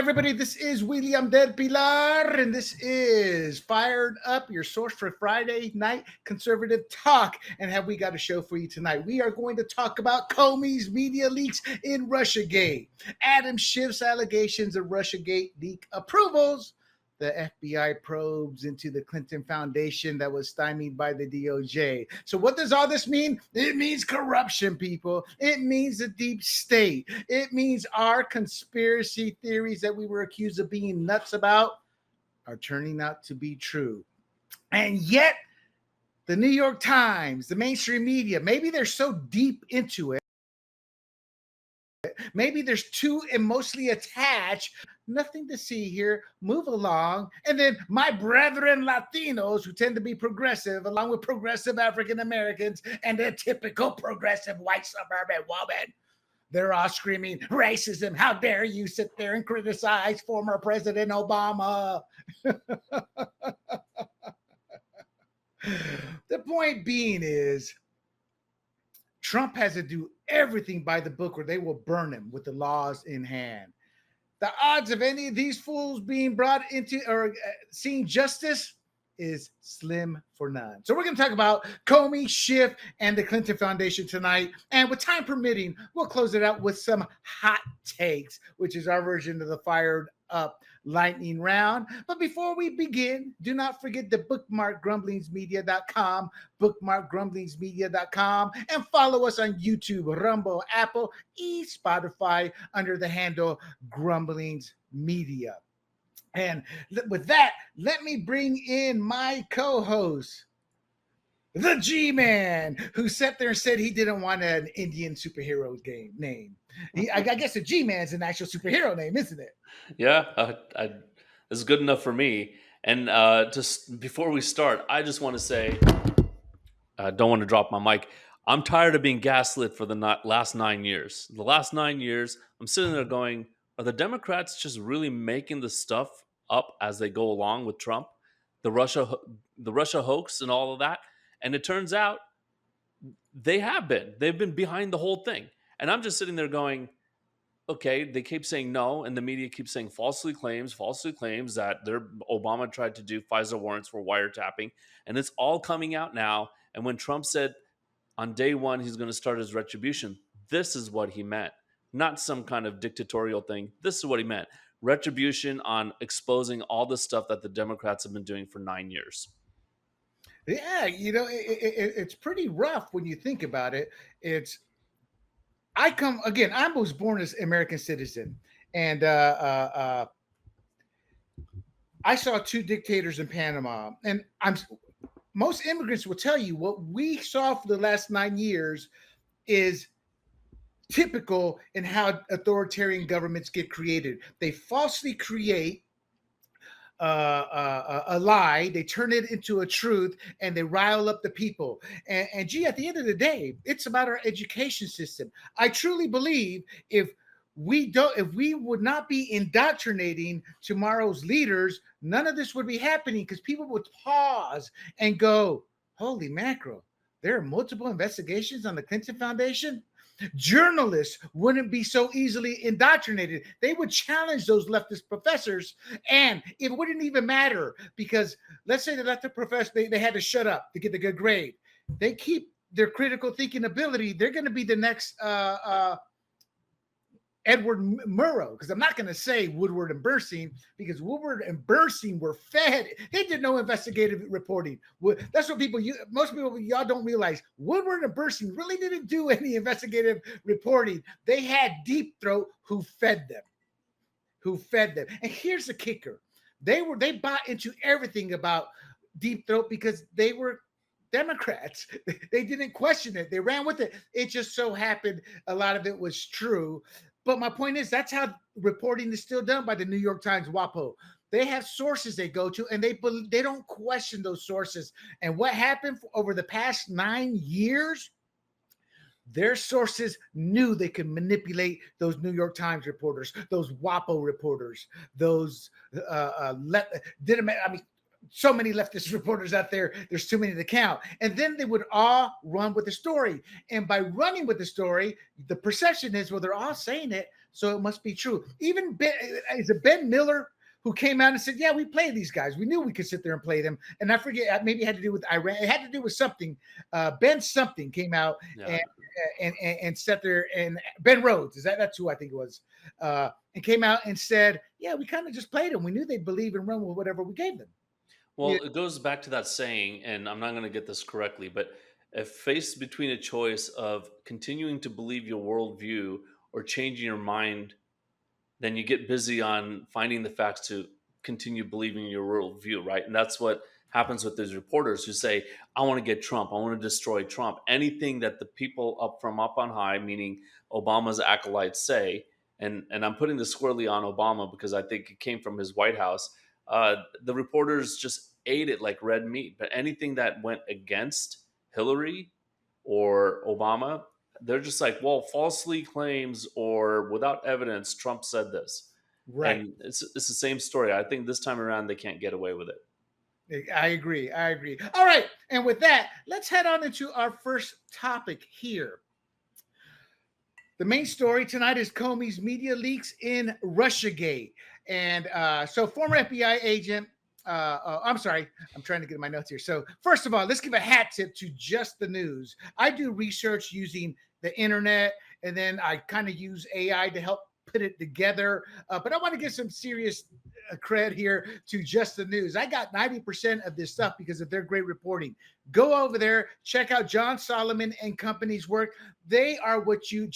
everybody. This is William Del Pilar, and this is Fired Up, your source for Friday night conservative talk. And have we got a show for you tonight? We are going to talk about Comey's media leaks in Russiagate, Adam Schiff's allegations of Russiagate leak approvals, the FBI probes into the Clinton Foundation that was stymied by the DOJ. So what does all this mean? It means corruption, people. It means the deep state. It means our conspiracy theories that we were accused of being nuts about are turning out to be true. And yet, the New York Times, the mainstream media, maybe they're so deep into it, maybe there's too emotionally attached. Nothing to see here. Move along. And then my brethren Latinos, who tend to be progressive, along with progressive African Americans and a typical progressive white suburban woman, they're all screaming racism. How dare you sit there and criticize former President Obama? The point being is, Trump has to do everything by the book or they will burn him with the laws in hand. The odds of any of these fools being brought into or seeing justice is slim for none. So we're going to talk about Comey, Schiff, and the Clinton Foundation tonight. And with time permitting, we'll close it out with some hot takes, which is our version of the Fired Up lightning round. But before we begin, do not forget to bookmark grumblingsmedia.com, and follow us on YouTube, Rumble, Apple, Spotify under the handle Grumblings Media. And with that, let me bring in my co-host, the G-Man, who sat there and said he didn't want an Indian superhero name. I guess the G-Man's an actual superhero name, isn't it? Yeah, this is good enough for me. And just before we start, I just want to say, I don't want to drop my mic. I'm tired of being gaslit for the last 9 years. The last 9 years, I'm sitting there going, are the Democrats just really making the stuff up as they go along with Trump, the Russia hoax and all of that? And it turns out they've been behind the whole thing. And I'm just sitting there going, okay, they keep saying no, and the media keeps saying falsely claims that Obama tried to do FISA warrants for wiretapping, and it's all coming out now. And when Trump said on day one he's going to start his retribution, this is what he meant, not some kind of dictatorial thing. This is what he meant: retribution on exposing all the stuff that the Democrats have been doing for 9 years. Yeah, it's pretty rough when you think about it. I was born as an American citizen, and I saw two dictators in Panama. And most immigrants will tell you what we saw for the last 9 years is typical in how authoritarian governments get created. They falsely create a lie, they turn it into a truth, and they rile up the people. And at the end of the day, it's about our education system. I truly believe if we would not be indoctrinating tomorrow's leaders, none of this would be happening, because people would pause and go, holy mackerel, there are multiple investigations on the Clinton Foundation. Journalists wouldn't be so easily indoctrinated. They would challenge those leftist professors, and it wouldn't even matter, because let's say the leftist professor, they had to shut up to get the good grade. They keep their critical thinking ability. They're going to be the next Edward Murrow, because I'm not going to say Woodward and Bernstein, because Woodward and Bernstein were fed. They did no investigative reporting. That's what most people, y'all don't realize. Woodward and Bernstein really didn't do any investigative reporting. They had Deep Throat who fed them. And here's the kicker. They bought into everything about Deep Throat because they were Democrats. They didn't question it. They ran with it. It just so happened a lot of it was true. But my point is, that's how reporting is still done by the New York Times, WAPO. They have sources they go to, and they don't question those sources. And what happened over the past 9 years? Their sources knew they could manipulate those New York Times reporters, those WAPO reporters, those so many leftist reporters out there, there's too many to count. And then they would all run with the story. And by running with the story, the perception is, well, they're all saying it, so it must be true. Even is it Ben Miller who came out and said, yeah, we play these guys. We knew we could sit there and play them. And I forget, maybe it had to do with Iran. It had to do with something. Ben something came out and sat there, and Ben Rhodes, that's who I think it was, and came out and said, yeah, we kind of just played them. We knew they'd believe and run with whatever we gave them. Well, it goes back to that saying, and I'm not going to get this correctly, but if faced between a choice of continuing to believe your worldview or changing your mind, then you get busy on finding the facts to continue believing your worldview, right? And that's what happens with these reporters who say, I want to get Trump, I want to destroy Trump. Anything that the people up on high, meaning Obama's acolytes, say, and I'm putting this squarely on Obama because I think it came from his White House. The reporters just ate it like red meat. But anything that went against Hillary or Obama, they're just like, well, falsely claims or without evidence, Trump said this. Right. And it's the same story. I think this time around, they can't get away with it. I agree. All right. And with that, let's head on into our first topic here. The main story tonight is Comey's media leaks in Russiagate. And so former FBI agent, I'm sorry, I'm trying to get my notes here. So first of all, let's give a hat tip to Just the News. I do research using the internet, and then I kind of use AI to help put it together. But I want to give some serious cred here to Just the News. I got 90% of this stuff because of their great reporting. Go over there, check out John Solomon and company's work. They are what you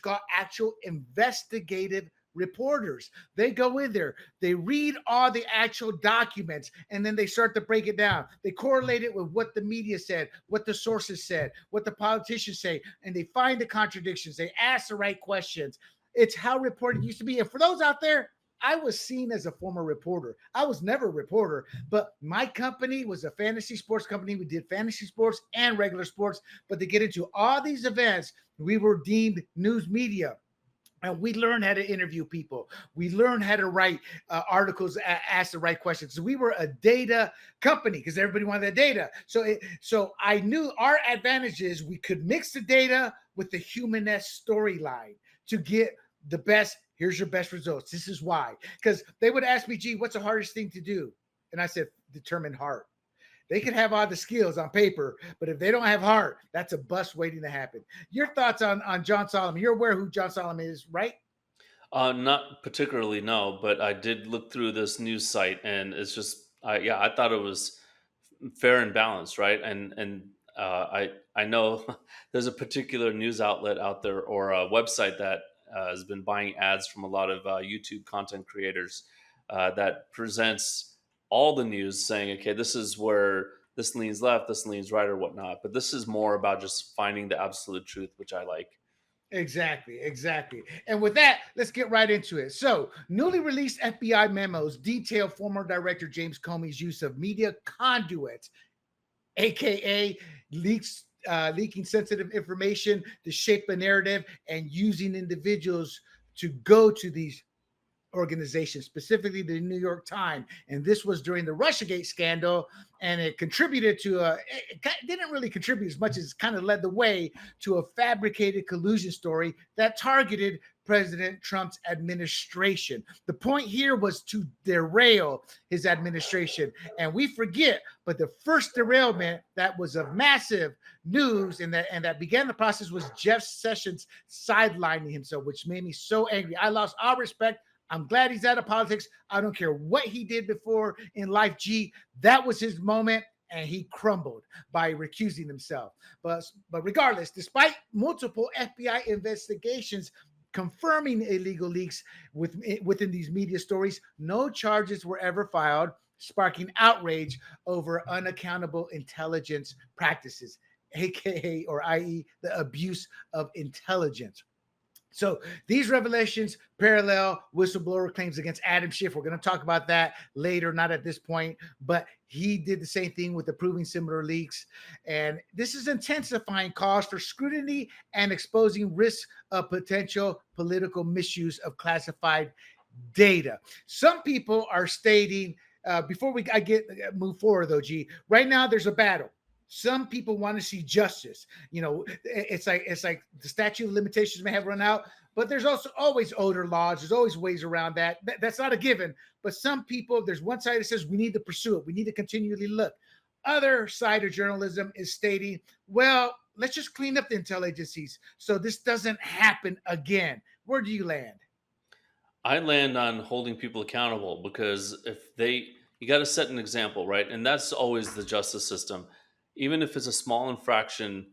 call actual investigative reporters. They go in there, they read all the actual documents, and then they start to break it down. They correlate it with what the media said, what the sources said, what the politicians say, and they find the contradictions. They ask the right questions. It's how reporting used to be. And for those out there, I was seen as a former reporter. I was never a reporter, but my company was a fantasy sports company. We did fantasy sports and regular sports, but to get into all these events, we were deemed news media. And we learned how to interview people. We learned how to write articles, ask the right questions. So we were a data company because everybody wanted that data. So I knew our advantage is we could mix the data with the human-esque storyline to get the best. Here's your best results. This is why. Because they would ask me, gee, what's the hardest thing to do? And I said, determine heart. They can have all the skills on paper, but if they don't have heart, that's a bust waiting to happen. Your thoughts on John Solomon? You're aware who John Solomon is, right? Not particularly, no, but I did look through this news site, and it's just, I thought it was fair and balanced, right? And I know there's a particular news outlet out there or a website that has been buying ads from a lot of YouTube content creators that presents all the news saying, okay, this is where this leans left, this leans right, or whatnot. But this is more about just finding the absolute truth, which I like. Exactly. And with that, let's get right into it. So, newly released FBI memos detail former Director James Comey's use of media conduits, aka leaking sensitive information to shape a narrative and using individuals to go to these organizations, specifically the New York Times. And this was during the Russiagate scandal, and it contributed to it didn't really contribute as much as kind of led the way to a fabricated collusion story that targeted President Trump's administration. The point here was to derail his administration. And we forget, but the first derailment that was of massive news and that began the process was Jeff Sessions sidelining himself, which made me so angry. I lost all respect. I'm glad he's out of politics. I don't care what he did before in life. G, that was his moment, and he crumbled by recusing himself. But regardless, despite multiple FBI investigations confirming illegal leaks within these media stories, no charges were ever filed, sparking outrage over unaccountable intelligence practices, aka or i.e. the abuse of intelligence. So these revelations parallel whistleblower claims against Adam Schiff. We're going to talk about that later, not at this point, but he did the same thing with approving similar leaks. And this is intensifying calls for scrutiny and exposing risks of potential political misuse of classified data. Some people are stating before I get move forward though, G. Right now, there's a battle. Some people want to see justice. It's like the statute of limitations may have run out, but there's also always older laws. There's always ways around that. That's not a given. But some people, there's one side that says we need to pursue it. We need to continually look. Other side of journalism is stating, well, let's just clean up the intel agencies so this doesn't happen again. Where do you land? I land on holding people accountable because you got to set an example, right? And that's always the justice system. Even if it's a small infraction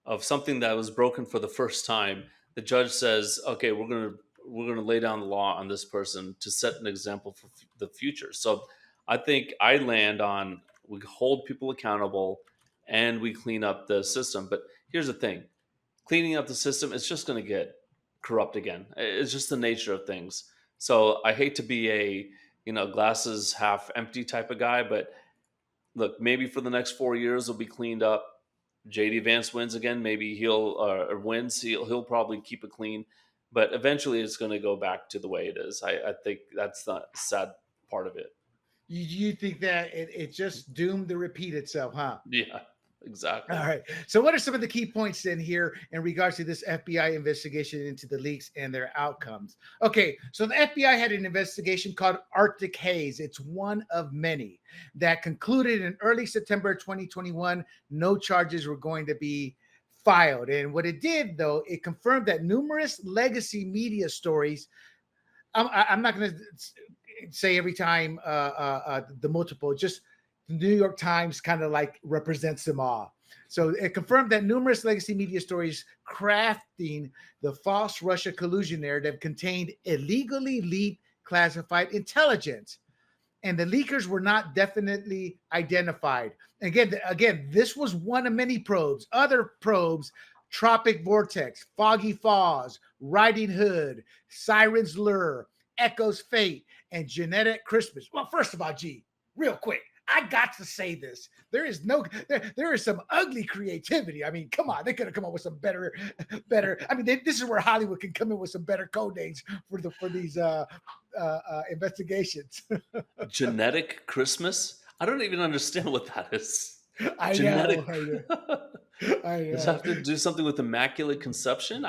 of something that was broken for the first time, the judge says, "Okay, we're gonna lay down the law on this person to set an example for the future." So, I think I land on we hold people accountable and we clean up the system. But here's the thing: cleaning up the system is just going to get corrupt again. It's just the nature of things. So I hate to be a glasses half empty type of guy, but look, maybe for the next 4 years will be cleaned up. JD Vance wins again. Maybe he'll or wins. He'll probably keep it clean, but eventually it's going to go back to the way it is. I think that's the sad part of it. You think that it's just doomed to repeat itself, huh? Yeah, exactly. All right. So, what are some of the key points then here in regards to this FBI investigation into the leaks and their outcomes? Okay. So, the FBI had an investigation called Arctic Haze. It's one of many that concluded in early September 2021. No charges were going to be filed. And what it did, though, it confirmed that numerous legacy media stories. I'm not going to say every time the multiple, just the New York Times kind of like represents them all. So it confirmed that numerous legacy media stories crafting the false Russia collusion narrative contained illegally leaked classified intelligence. And the leakers were not definitely identified. Again, this was one of many probes. Other probes: Tropic Vortex, Foggy Falls, Riding Hood, Siren's Lure, Echo's Fate, and Genetic Christmas. Well, first of all, G, real quick, I got to say this. There is some ugly creativity. I mean, come on, they could have come up with some better. I mean, this is where Hollywood can come in with some better code names for these investigations. Genetic Christmas? I don't even understand what that is. I Genetic. know. I Does it know. have to do something with immaculate conception?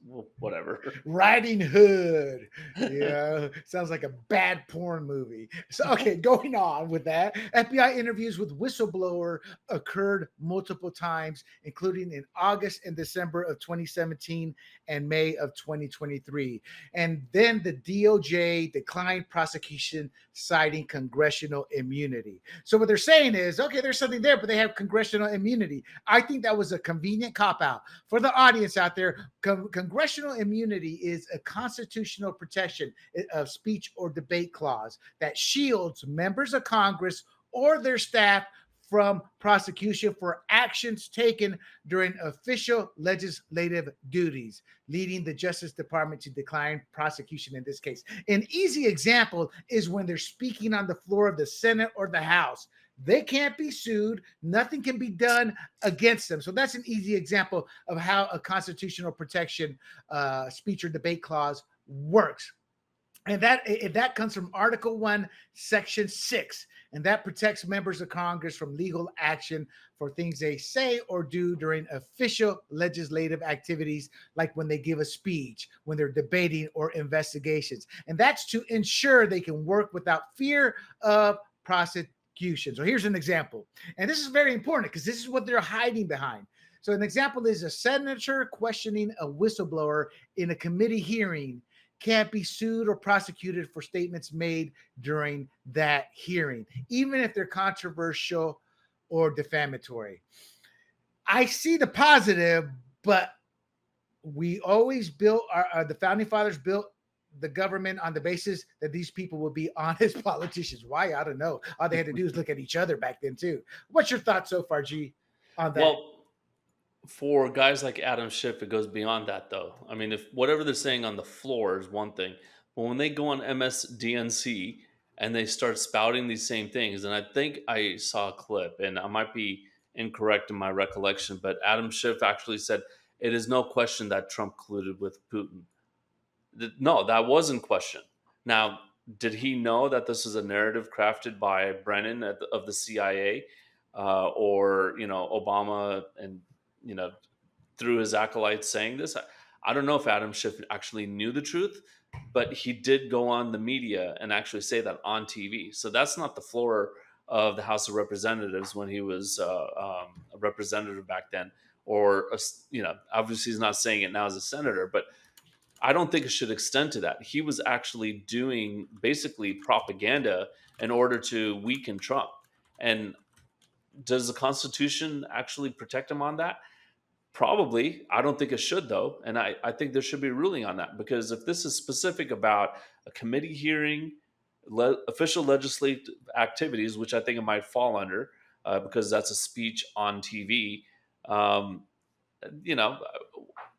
Well, whatever. Riding Hood. Yeah, sounds like a bad porn movie. So, okay, going on with that. FBI interviews with whistleblower occurred multiple times, including in August and December of 2017 and May of 2023. And then the DOJ declined prosecution, citing congressional immunity. So what they're saying is, okay, there's something there, but they have congressional immunity. I think that was a convenient cop-out. For the audience out there, congressional immunity is a constitutional protection of speech or debate clause that shields members of Congress or their staff from prosecution for actions taken during official legislative duties, leading the Justice Department to decline prosecution in this case. An easy example is when they're speaking on the floor of the Senate or the House. They can't be sued. Nothing can be done against them. So that's an easy example of how a constitutional protection speech or debate clause works. And that comes from Article 1, Section 6. And that protects members of Congress from legal action for things they say or do during official legislative activities, like when they give a speech, when they're debating or investigations. And that's to ensure they can work without fear of prosecution. So here's an example. And this is very important because this is what they're hiding behind. So an example is a senator questioning a whistleblower in a committee hearing can't be sued or prosecuted for statements made during that hearing, even if they're controversial or defamatory. I see the positive, but we always built the founding fathers built the government on the basis that these people would be honest politicians. Why? I don't know. All they had to do is look at each other back then too. What's your thoughts so far, G, on that? Well, for guys like Adam Schiff, it goes beyond that, though. I mean, if whatever they're saying on the floor is one thing, but when they go on MSDNC and they start spouting these same things, and I think I saw a clip, and I might be incorrect in my recollection, but Adam Schiff actually said, "It is no question that Trump colluded with Putin." No, that wasn't question. Now, did he know that this is a narrative crafted by Brennan of the CIA, or Obama, and you know through his acolytes saying this? I don't know if Adam Schiff actually knew the truth, but he did go on the media and actually say that on TV. So that's not the floor of the House of Representatives when he was a representative back then, or obviously he's not saying it now as a senator, but I don't think it should extend to that. He was actually doing basically propaganda in order to weaken Trump. And does the Constitution actually protect him on that? Probably. I don't think it should, though. And I think there should be a ruling on that, because if this is specific about a committee hearing, official legislative activities, which I think it might fall under, because that's a speech on TV, um, you know,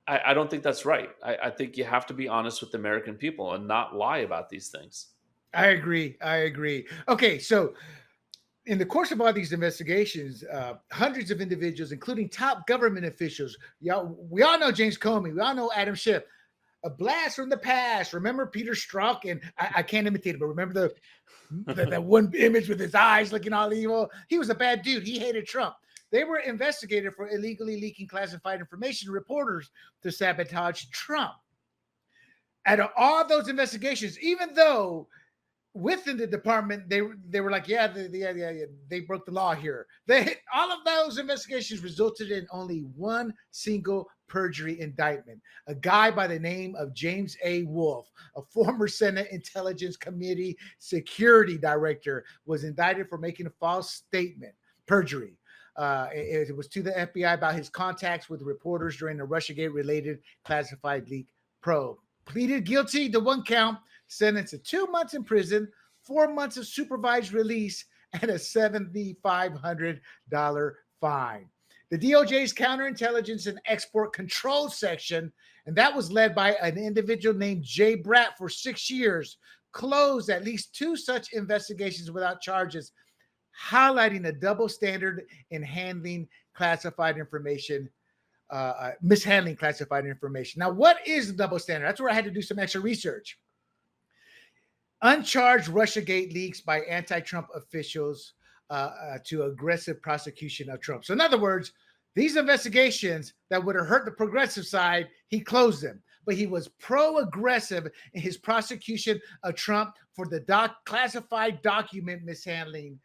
I don't think that's right. I think you have to be honest with the American people and not lie about these things. I agree. I agree. Okay, so in the course of all these investigations, hundreds of individuals, including top government officials, we all know James Comey, we all know Adam Schiff, a blast from the past. Remember Peter Strzok? And I can't imitate it, but remember that one image with his eyes looking all evil? He was a bad dude. He hated Trump. They were investigated for illegally leaking classified information to reporters to sabotage Trump. Out of all those investigations, even though within the department they were like, yeah, they broke the law here. All of those investigations resulted in only one single perjury indictment. A guy by the name of James A. Wolf, a former Senate Intelligence Committee security director, was indicted for making a false statement, perjury. It was to the FBI about his contacts with reporters during the Russiagate related classified leak probe. Pleaded guilty to one count, sentenced to 2 months in prison, 4 months of supervised release, and a $7,500 fine. The DOJ's counterintelligence and export control section, and that was led by an individual named Jay Bratt for 6 years, closed at least 2 such investigations without charges, highlighting a double standard in handling classified information. Mishandling classified information. Now, what is the double standard? That's where I had to do some extra research. Uncharged Russiagate leaks by anti-Trump officials to aggressive prosecution of Trump. So in other words, these investigations that would have hurt the progressive side, he closed them. But he was pro-aggressive in his prosecution of Trump for the classified document mishandling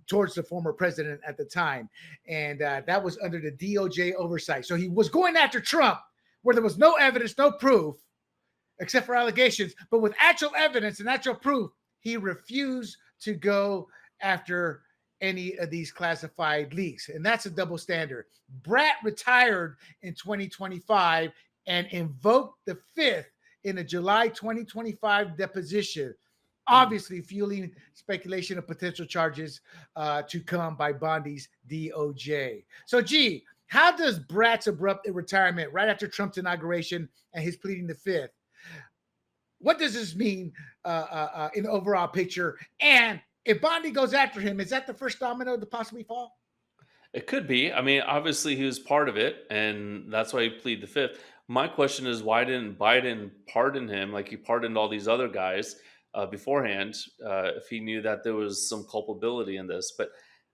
towards the former president at the time. And that was under the DOJ oversight. So he was going after Trump where there was no evidence, no proof, except for allegations. But with actual evidence and actual proof, he refused to go after any of these classified leaks. And that's a double standard. Bratt retired in 2025 and invoked the 5th in a July 2025 deposition, obviously fueling speculation of potential charges to come by Bondi's DOJ. So, how does Bratt's abrupt retirement right after Trump's inauguration and his pleading the 5th, what does this mean in the overall picture? And if Bondi goes after him, is that the first domino to possibly fall? It could be. I mean, obviously he was part of it, and that's why he pleaded the 5th. My question is, why didn't Biden pardon him like he pardoned all these other guys beforehand, if he knew that there was some culpability in this? But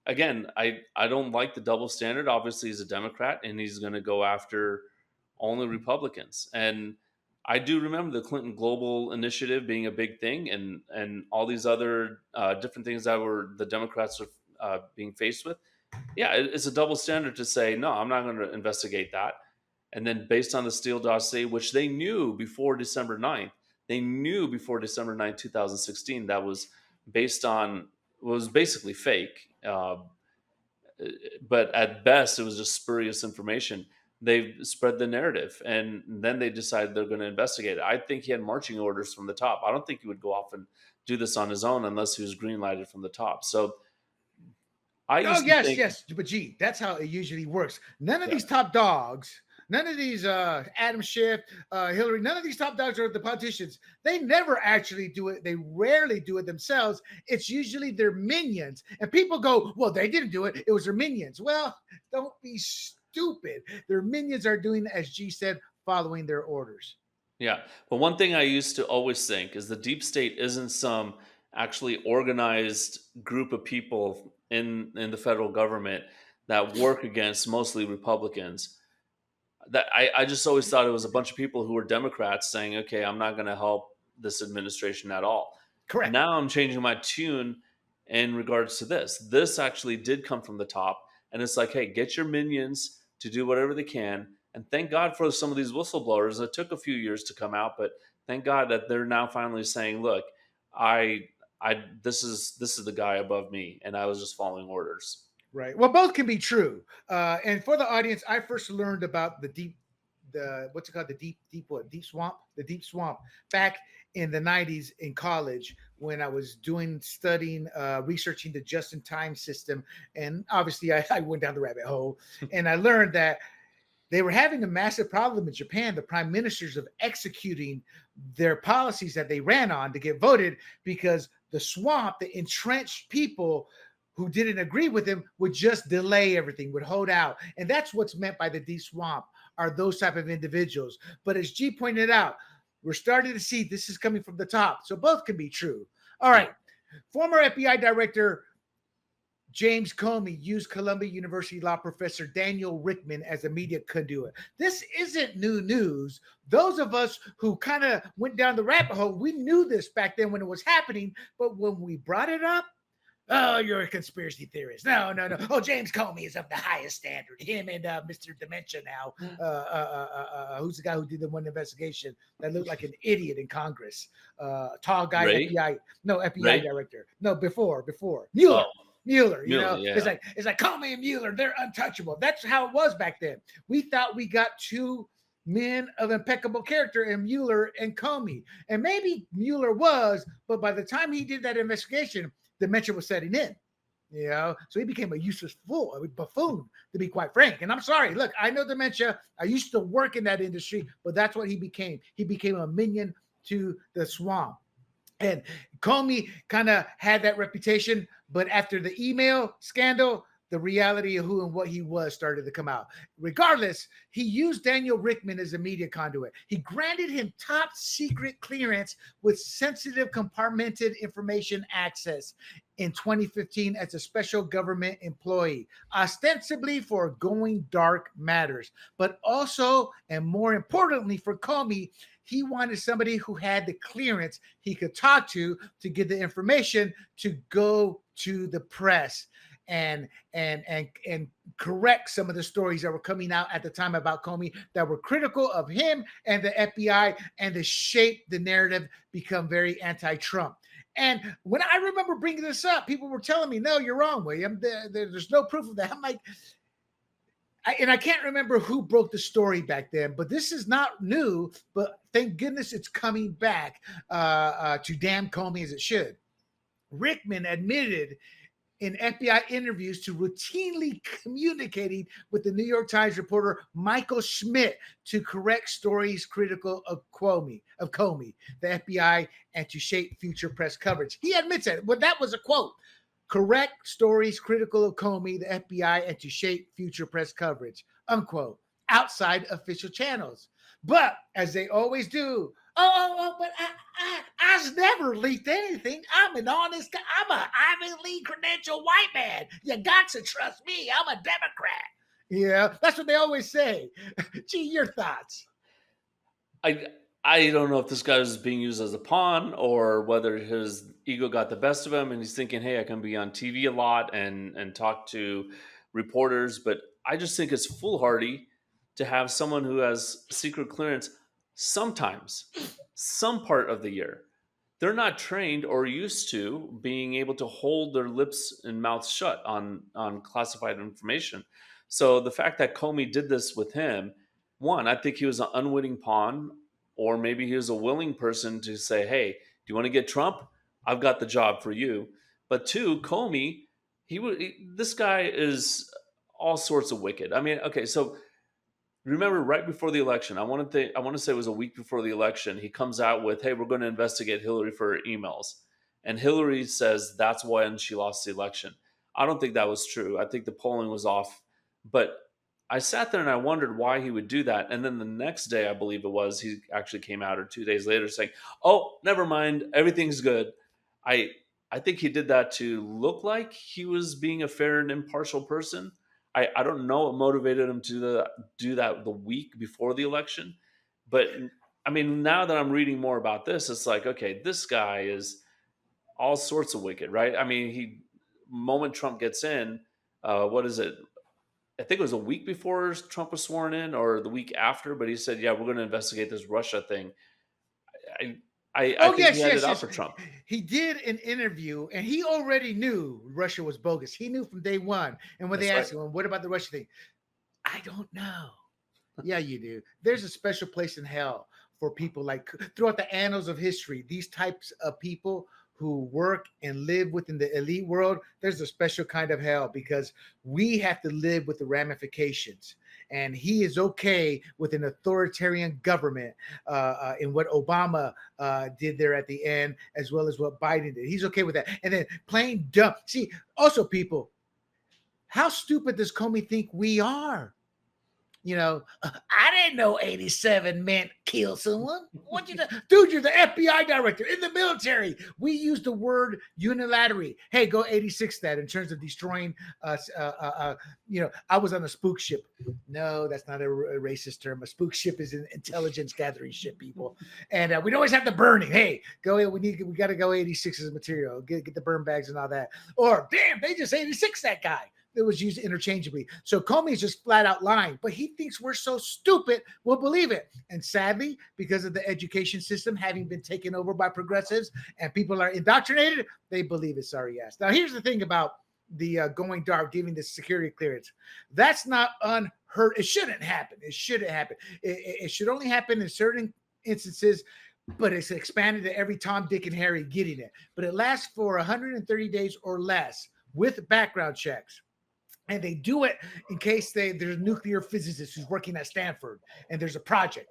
again, I don't like the double standard. Obviously, he's a Democrat, and he's going to go after only Republicans. And I do remember the Clinton Global Initiative being a big thing, and all these other different things that were the Democrats were being faced with. Yeah, it's a double standard to say, no, I'm not going to investigate that. And then based on the Steele dossier, which they knew before December 9th, 2016, that was basically fake. But at best, it was just spurious information. They spread the narrative, and then they decided they're going to investigate it. I think he had marching orders from the top. I don't think he would go off and do this on his own unless he was green-lighted from the top. So yes. But that's how it usually works. None of these top dogs, none of these Adam Schiff, Hillary, none of these top dogs are the politicians. They never actually do it. They rarely do it themselves. It's usually their minions. And people go, well, they didn't do it. It was their minions. Well, don't be stupid. Their minions are doing, as G said, following their orders. Yeah. But one thing I used to always think is the deep state isn't some actually organized group of people in the federal government that work against mostly Republicans. That I just always thought it was a bunch of people who were Democrats saying, okay, I'm not going to help this administration at all. Correct. Now I'm changing my tune in regards to this. This actually did come from the top. And it's like, hey, get your minions to do whatever they can. And thank God for some of these whistleblowers. It took a few years to come out, but thank God that they're now finally saying, look, I this is the guy above me, and I was just following orders. Right. Well, both can be true. And for the audience, I first learned about the what's it called, the deep swamp back in the '90s in college when I was studying, researching the just-in-time system, and obviously I went down the rabbit hole, and I learned that they were having a massive problem in Japan, the prime ministers, of executing their policies that they ran on to get voted because the swamp, the entrenched people who didn't agree with him, would just delay everything, would hold out. And that's what's meant by the deep swamp, are those type of individuals. But as G pointed out, we're starting to see this is coming from the top. So both can be true. All right. Former FBI Director James Comey used Columbia University law professor Daniel Rickman as a media conduit. This isn't new news. Those of us who kind of went down the rabbit hole, we knew this back then when it was happening. But when we brought it up, oh, you're a conspiracy theorist. No, no, no. Oh, James Comey is of the highest standard. Him and Mr. Dementia now. Who's the guy who did the one investigation that looked like an idiot in Congress? Tall guy, Ray? FBI. No, FBI Ray? director. No, before. Mueller. Oh, Mueller, Mueller, yeah. it's like Comey and Mueller, they're untouchable. That's how it was back then. We thought we got two men of impeccable character in Mueller and Comey. And maybe Mueller was, but by the time he did that investigation, dementia was setting in. So he became a useless fool, a buffoon, to be quite frank. And I'm sorry, look, I know dementia. I used to work in that industry, but that's what he became. He became a minion to the swamp. And Comey kind of had that reputation, but after the email scandal, the reality of who and what he was started to come out. Regardless, he used Daniel Rickman as a media conduit. He granted him top secret clearance with sensitive compartmented information access in 2015 as a special government employee, ostensibly for going dark matters, but also, and more importantly for Comey, he wanted somebody who had the clearance he could talk to get the information to go to the press and correct some of the stories that were coming out at the time about Comey that were critical of him and the FBI and to shape the narrative, become very anti-Trump. And when I remember bringing this up, people were telling me, no, you're wrong, William. There's no proof of that. I'm like, I can't remember who broke the story back then, but this is not new, but thank goodness it's coming back to damn Comey as it should. Rickman admitted in FBI interviews to routinely communicating with the New York Times reporter Michael Schmidt to correct stories critical of Comey, the FBI, and to shape future press coverage. He admits that. Well, that was a quote. Correct stories critical of Comey, the FBI, and to shape future press coverage, unquote, outside official channels. But as they always do, but I never leaked anything. I'm an honest guy. I'm a Ivy League credential white man. You got to trust me. I'm a Democrat. Yeah, that's what they always say. Gee, your thoughts? I don't know if this guy is being used as a pawn or whether his ego got the best of him and he's thinking, hey, I can be on TV a lot and talk to reporters. But I just think it's foolhardy to have someone who has secret clearance sometimes, some part of the year. They're not trained or used to being able to hold their lips and mouths shut on classified information. So the fact that Comey did this with him, one, I think he was an unwitting pawn, or maybe he was a willing person to say, hey, do you want to get Trump? I've got the job for you. But two, Comey, this guy is all sorts of wicked. I mean, okay, so remember right before the election, I want to say it was a week before the election, he comes out with, hey, we're going to investigate Hillary for her emails. And Hillary says that's why she lost the election. I don't think that was true. I think the polling was off. But I sat there and I wondered why he would do that. And then the next day, I believe it was, he actually came out, or 2 days later, saying, "Oh, never mind, everything's good." I I think he did that to look like he was being a fair and impartial person. I don't know what motivated him to do that the week before the election, but I mean, now that I'm reading more about this, it's like, okay, this guy is all sorts of wicked, right? I mean, he moment Trump gets in, what is it? I think it was a week before Trump was sworn in, or the week after, but he said, "Yeah, we're going to investigate this Russia thing." I, I Oh, think he yes, had it yes, out yes. for Trump. He did an interview and he already knew Russia was bogus. He knew from day one. And when they That's right. asked him, well, what about the Russia thing? I don't know. Yeah, you do. There's a special place in hell for people like throughout the annals of history, these types of people who work and live within the elite world. There's a special kind of hell because we have to live with the ramifications. And he is okay with an authoritarian government in what Obama did there at the end, as well as what Biden did. He's okay with that. And then plain dumb. See, also, people, how stupid does Comey think we are? I didn't know 87 meant kill someone. What you do? Dude, you're the FBI director in the military. We use the word unilaterally. Hey, go 86 that in terms of destroying us. I was on a spook ship. No, that's not a racist term. A spook ship is an intelligence gathering ship, people. And we always have the burning. Hey, we got to go 86 as material. Get the burn bags and all that. Or damn, they just 86 that guy. It was used interchangeably. So Comey's just flat out lying, but he thinks we're so stupid, we'll believe it. And sadly, because of the education system having been taken over by progressives and people are indoctrinated, they believe it. Sorry, ass. Now, here's the thing about the going dark, giving the security clearance. That's not unheard. It shouldn't happen. It shouldn't happen. It should only happen in certain instances, but it's expanded to every Tom, Dick, and Harry getting it. But it lasts for 130 days or less with background checks. And they do it in case there's a nuclear physicist who's working at Stanford and there's a project,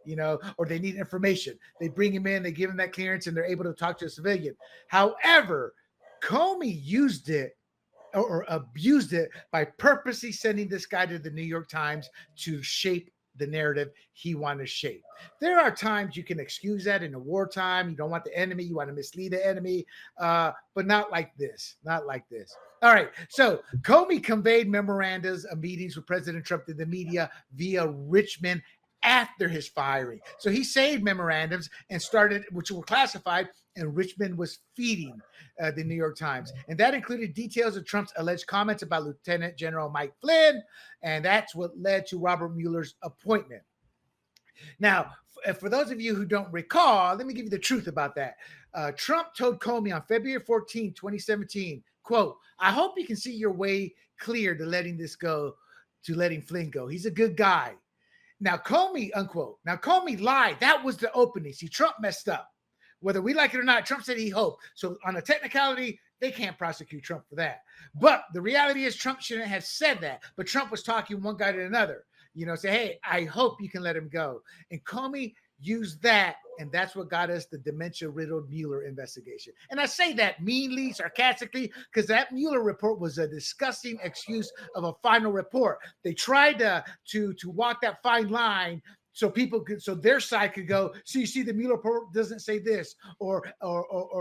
or they need information. They bring him in, they give him that clearance, and they're able to talk to a civilian. However, Comey used it or abused it by purposely sending this guy to the New York Times to shape the narrative he wanted to shape. There are times you can excuse that in a wartime. You don't want the enemy. You want to mislead the enemy, but not like this. Not like this. All right. So Comey conveyed memorandums of meetings with President Trump to the media via Richmond after his firing. So he saved memorandums and started, which were classified, and Richmond was feeding the New York Times. And that included details of Trump's alleged comments about Lieutenant General Mike Flynn. And that's what led to Robert Mueller's appointment. Now, for those of you who don't recall, let me give you the truth about that. Trump told Comey on February 14, 2017, quote, "I hope you can see your way clear to letting this go, to letting Flynn go. He's a good guy." Now, Comey, unquote. Now, Comey lied. That was the opening. See, Trump messed up. Whether we like it or not, Trump said he hoped. So on a technicality, they can't prosecute Trump for that. But the reality is Trump shouldn't have said that. But Trump was talking one guy to another. Say, hey, I hope you can let him go. And Comey used that, and that's what got us the dementia-riddled Mueller investigation. And I say that meanly, sarcastically, because that Mueller report was a disgusting excuse of a final report. They tried to walk that fine line so people could, so their side could go, see, the Mueller report doesn't say this, or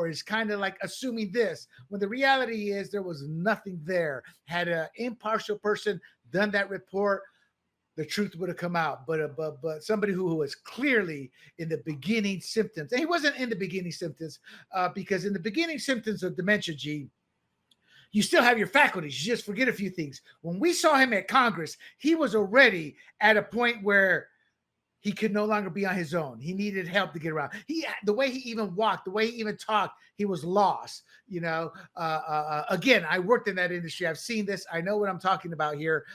is kind of like assuming this, when the reality is there was nothing there. Had an impartial person done that report, the truth would have come out. But somebody who was clearly in the beginning symptoms, and he wasn't in the beginning symptoms, because in the beginning symptoms of dementia, you still have your faculties. You just forget a few things. When we saw him at Congress, he was already at a point where he could no longer be on his own. He needed help to get around. The way he even walked, the way he even talked, he was lost. Again, I worked in that industry. I've seen this. I know what I'm talking about here.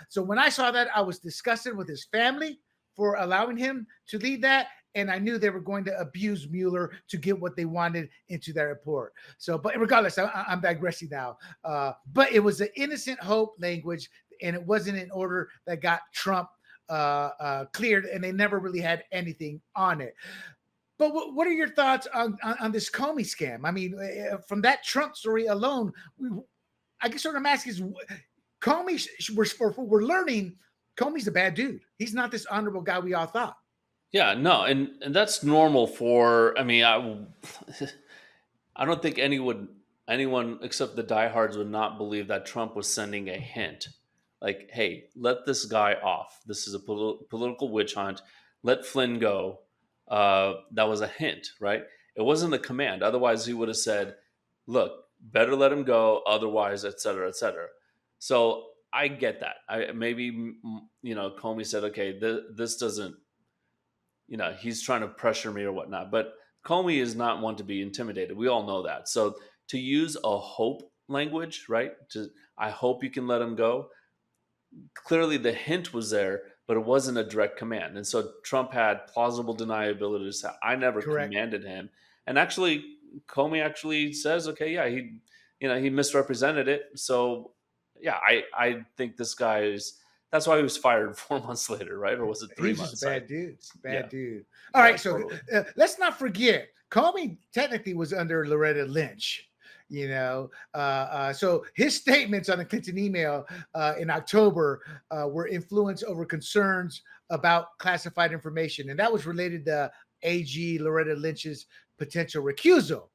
So when I saw that, I was disgusted with his family for allowing him to lead that. And I knew they were going to abuse Mueller to get what they wanted into that report. So, but regardless, I'm digressing now. But it was an innocent hope language, and it wasn't in order that got Trump cleared, and they never really had anything on it. But what are your thoughts on this Comey scam? I mean, from that Trump story alone, I guess what I'm asking is, Comey, we're learning Comey's a bad dude. He's not this honorable guy we all thought. Yeah, no, and that's normal for. I mean, I don't think anyone except the diehards would not believe that Trump was sending a hint, like, "Hey, let this guy off. This is a political witch hunt. Let Flynn go." That was a hint, right? It wasn't a command. Otherwise, he would have said, "Look, better let him go. Otherwise, etc., etc." So I get that. I maybe Comey said, "Okay, this doesn't." He's trying to pressure me or whatnot. But Comey is not one to be intimidated. We all know that. So to use a hope language, right? I hope you can let him go. Clearly the hint was there, but it wasn't a direct command. And so Trump had plausible deniability to say, I never Correct. commanded him. And actually, Comey actually says, okay, yeah, he misrepresented it. So yeah, I think this guy is. That's why he was fired 4 months later, right? Or was it 3 He's months? just a bad dude. Yeah. Dude. All right, so totally. let's not forget, Comey technically was under Loretta Lynch. So his statements on the Clinton email in October were influenced over concerns about classified information, and that was related to AG Loretta Lynch's potential recusal.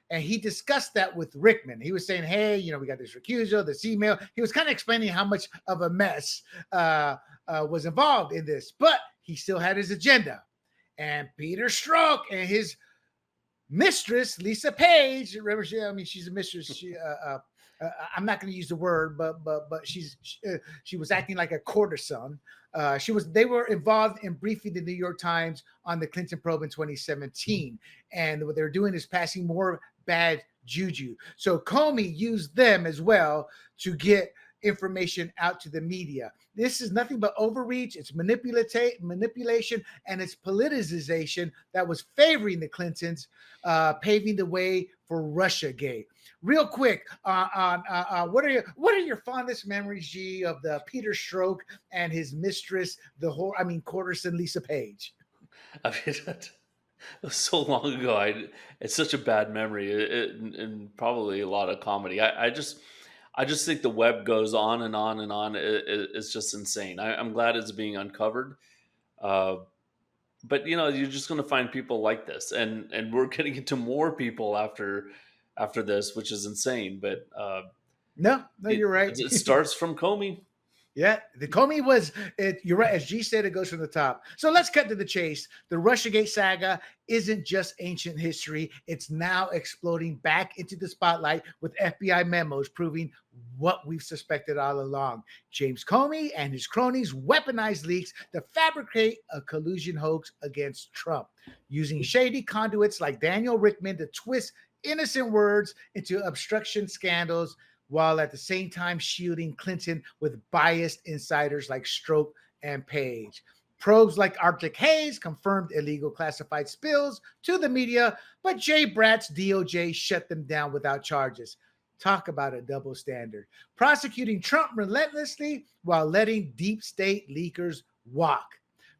And he discussed that with Rickman. He was saying, hey, we got this recusal, this email. He was kind of explaining how much of a mess was involved in this, but he still had his agenda. And Peter Strzok and his mistress, Lisa Page, remember, she's a mistress. I'm not going to use the word, but she was acting like a courtesan. They were involved in briefing the New York Times on the Clinton probe in 2017. And what they're doing is passing more bad juju. So Comey used them as well to get information out to the media. This is nothing but overreach. It's manipulation, and it's politicization that was favoring the Clintons, paving the way for Russiagate. Real quick, what are your fondest memories, G, of the Peter Strzok and his mistress, courtesan Lisa Page? I mean, it was so long ago. It's such a bad memory, and probably a lot of comedy. I just think the web goes on and on and on. It's just insane. I'm glad it's being uncovered. But you're just going to find people like this, and we're getting into more people after this, which is insane. But no, you're right. It starts from Comey. Yeah, the Comey was it. You're right. As G said, it goes from the top. So let's cut to the chase. The Russiagate saga isn't just ancient history. It's now exploding back into the spotlight with FBI memos proving what we've suspected all along. James Comey and his cronies weaponized leaks to fabricate a collusion hoax against Trump, using shady conduits like Daniel Rickman to twist innocent words into obstruction scandals, while at the same time shielding Clinton with biased insiders like Strzok and Page. Probes like Arctic Haze confirmed illegal classified spills to the media, but Jay Bratt's DOJ shut them down without charges. Talk about a double standard. Prosecuting Trump relentlessly while letting deep state leakers walk.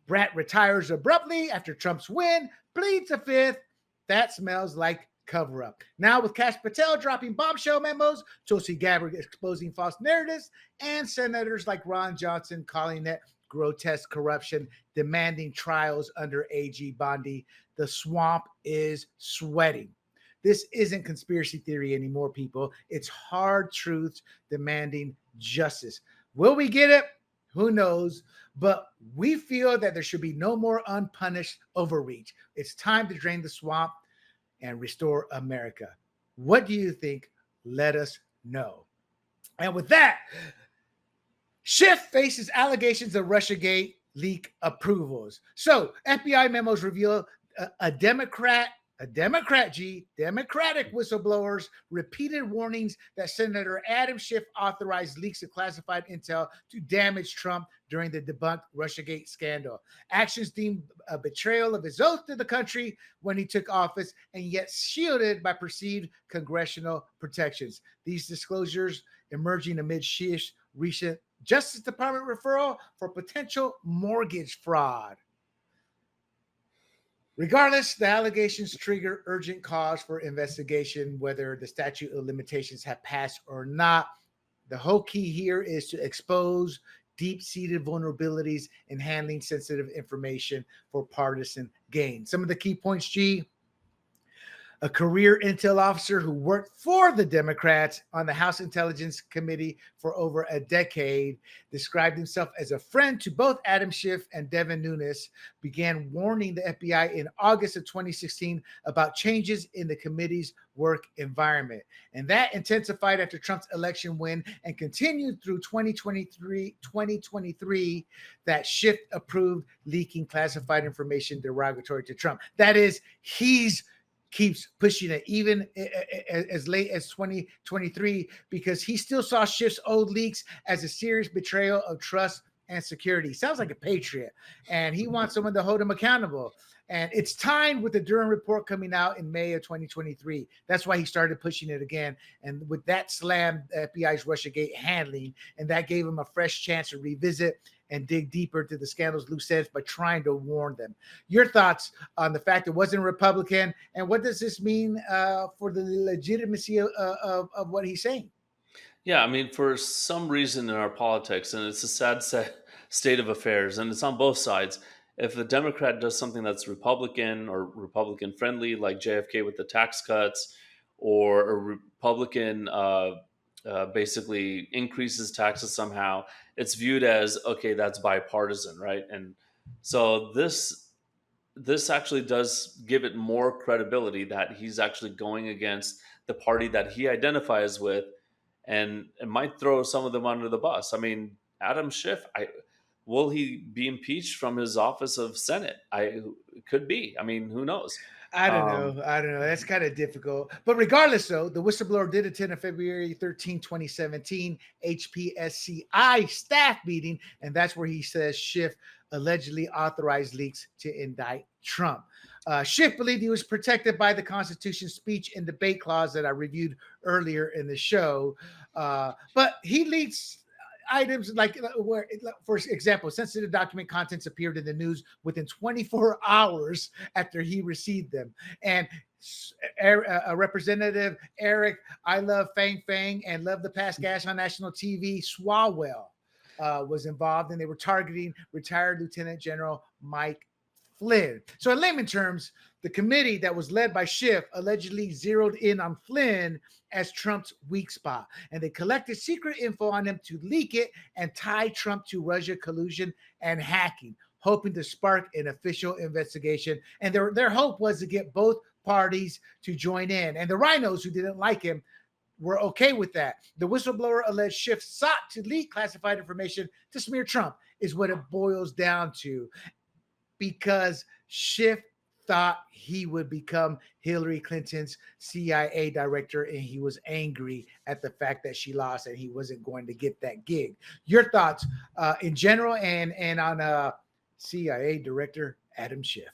Bratt retires abruptly after Trump's win, pleads a fifth. That smells like cover-up. Now with Kash Patel dropping bombshell memos, Tulsi Gabbard exposing false narratives, and senators like Ron Johnson calling it grotesque corruption, demanding trials under AG Bondi, the swamp is sweating. This isn't conspiracy theory anymore, people. It's hard truths demanding justice. Will we get it? Who knows? But we feel that there should be no more unpunished overreach. It's time to drain the swamp and restore America. What do you think? Let us know. And with that, Schiff faces allegations of Russiagate leak approvals. So FBI memos reveal Democratic whistleblowers repeated warnings that Senator Adam Schiff authorized leaks of classified intel to damage Trump during the debunked Russiagate scandal. Actions deemed a betrayal of his oath to the country when he took office, and yet shielded by perceived congressional protections. These disclosures emerging amid Schiff's recent Justice Department referral for potential mortgage fraud. Regardless, the allegations trigger urgent cause for investigation, whether the statute of limitations have passed or not. The whole key here is to expose deep-seated vulnerabilities in handling sensitive information for partisan gain. Some of the key points, G. A career intel officer who worked for the Democrats on the House Intelligence Committee for over a decade, described himself as a friend to both Adam Schiff and Devin Nunes, began warning the FBI in August of 2016 about changes in the committee's work environment. And that intensified after Trump's election win and continued through 2023 that Schiff approved leaking classified information derogatory to Trump. That is, keeps pushing it even as late as 2023 because he still saw Schiff's old leaks as a serious betrayal of trust and security. Sounds like a patriot, and he wants someone to hold him accountable. And it's timed with the Durham report coming out in May of 2023. That's why he started pushing it again. And with that slammed FBI's Russiagate handling, and that gave him a fresh chance to revisit and dig deeper to the scandal's loose ends by trying to warn them. Your thoughts on the fact it wasn't a Republican, and what does this mean for the legitimacy of what he's saying? Yeah, I mean, for some reason in our politics, and it's a sad state of affairs, and it's on both sides. If the Democrat does something that's Republican or Republican friendly, like JFK with the tax cuts, or a Republican basically increases taxes somehow, it's viewed as, okay, that's bipartisan, right? And so this actually does give it more credibility that he's actually going against the party that he identifies with, and it might throw some of them under the bus. I mean, Adam Schiff, will he be impeached from his office of Senate? Could be. I mean, who knows? I don't know. That's kind of difficult. But regardless, though, the whistleblower did attend a February 13, 2017 HPSCI staff meeting, and that's where he says Schiff allegedly authorized leaks to indict Trump. Schiff believed he was protected by the Constitution's speech and debate clause that I reviewed earlier in the show. But he leaks items like where, for example, sensitive document contents appeared in the news within 24 hours after he received them. And Representative Eric, I love Fang Fang and love the past gas on national TV, Swalwell was involved, and they were targeting retired Lieutenant General Mike Flynn. So in layman terms, the committee that was led by Schiff allegedly zeroed in on Flynn as Trump's weak spot, and they collected secret info on him to leak it and tie Trump to Russia collusion and hacking, hoping to spark an official investigation. And their hope was to get both parties to join in. And the rhinos who didn't like him were okay with that. The whistleblower alleged Schiff sought to leak classified information to smear Trump, is what it boils down to, because Schiff thought he would become Hillary Clinton's CIA director, and he was angry at the fact that she lost and he wasn't going to get that gig. Your thoughts in general and on CIA director Adam Schiff.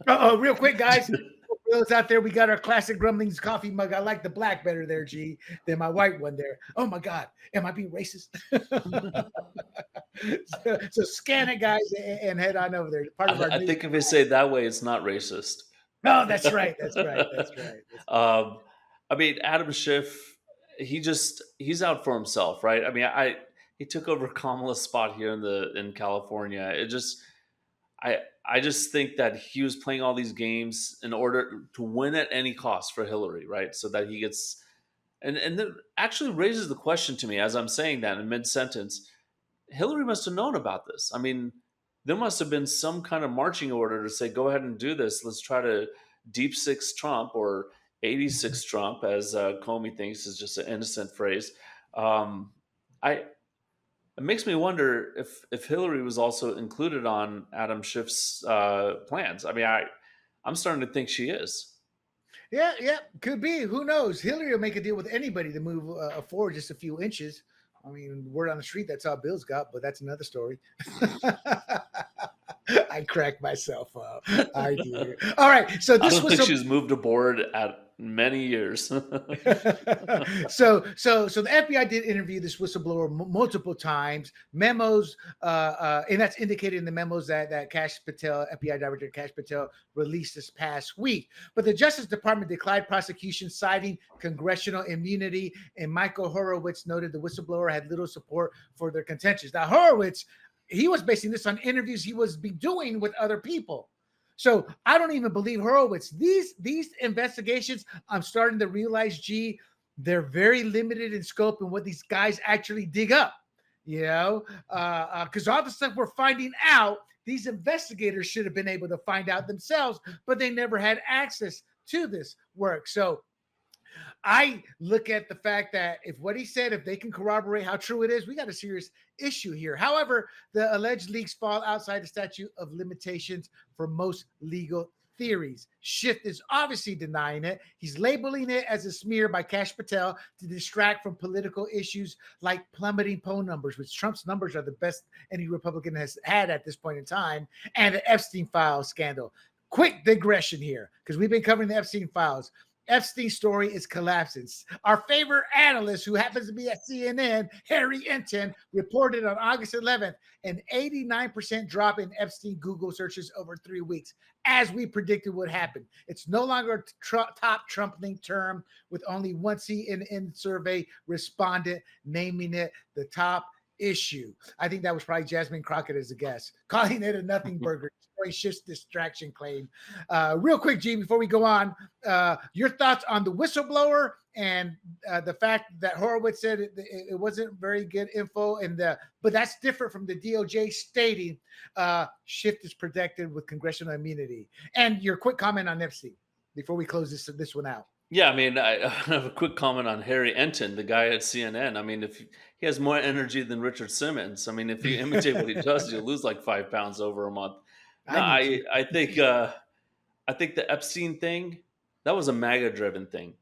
Real quick, guys. For those out there, we got our classic Grumblings coffee mug. I like the black better there, G, than my white one there. Oh my God, am I being racist? so scan it, guys, and head on over there. Part of I think if you say it that way, it's not racist. No, that's right. That's right. I mean, Adam Schiff, he's out for himself, right? I mean, he took over Kamala's spot here in California. I just think that he was playing all these games in order to win at any cost for Hillary, right? So that he gets, and that actually raises the question to me as I'm saying that in mid-sentence, Hillary must have known about this. I mean, there must have been some kind of marching order to say, go ahead and do this. Let's try to deep six Trump, or 86 Trump, as Comey thinks is just an innocent phrase. It makes me wonder if Hillary was also included on Adam Schiff's plans. I mean, I'm starting to think she is. Yeah, could be. Who knows? Hillary will make a deal with anybody to move forward just a few inches. I mean, word on the street, that's all Bill's got, but that's another story. I crack myself up. I do. All right. So I this don't was think some. she's moved aboard at many years. So the FBI did interview this whistleblower multiple times. Memos, and that's indicated in the memos that Kash Patel, FBI Director Kash Patel, released this past week. But the Justice Department declined prosecution, citing congressional immunity. And Michael Horowitz noted the whistleblower had little support for their contentions. Now Horowitz, he was basing this on interviews he was doing with other people. So I don't even believe Horowitz. These investigations, I'm starting to realize, G, they're very limited in scope and what these guys actually dig up. You know, because all the stuff we're finding out, these investigators should have been able to find out themselves, but they never had access to this work. So I look at the fact that if what he said, if they can corroborate how true it is, we got a serious issue here. However, the alleged leaks fall outside the statute of limitations for most legal theories. Schiff is obviously denying it. He's labeling it as a smear by Kash Patel to distract from political issues like plummeting poll numbers, which Trump's numbers are the best any Republican has had at this point in time, and the Epstein files scandal. Quick digression here, because we've been covering the Epstein files. Epstein's story is collapsing. Our favorite analyst, who happens to be at CNN, Harry Enton, reported on August 11th an 89% drop in Epstein Google searches over 3 weeks, as we predicted would happen. It's no longer a top Trump-linked term, with only one CNN survey respondent naming it the top issue. I think that was probably Jasmine Crockett as a guest, calling it a nothing burger. Schiff's distraction claim. Real quick, G, before we go on, your thoughts on the whistleblower and the fact that Horowitz said it wasn't very good info, but that's different from the DOJ stating Schiff is protected with congressional immunity. And your quick comment on Epstein before we close this one out. Yeah, I mean, I have a quick comment on Harry Enton, the guy at CNN. I mean, if he has more energy than Richard Simmons, I mean, if you imitate what he does, you'll lose like 5 pounds over a month. No, I think the Epstein thing, that was a MAGA driven thing.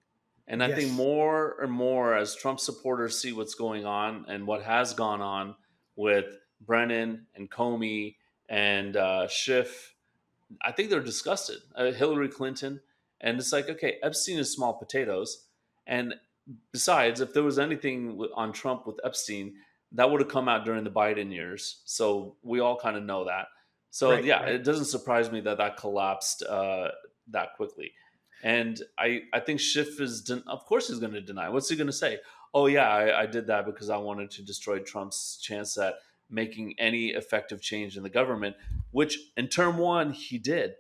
And I think Yes. more and more as Trump supporters see what's going on and what has gone on with Brennan and Comey and Schiff, I think they're disgusted. Hillary Clinton. And it's like, okay, Epstein is small potatoes. And besides, if there was anything on Trump with Epstein, that would have come out during the Biden years. So we all kind of know that. So Right, yeah, right. it doesn't surprise me that collapsed that quickly. And I think Schiff of course he's going to deny. What's he going to say? Oh yeah, I did that because I wanted to destroy Trump's chance at making any effective change in the government, which in term one he did.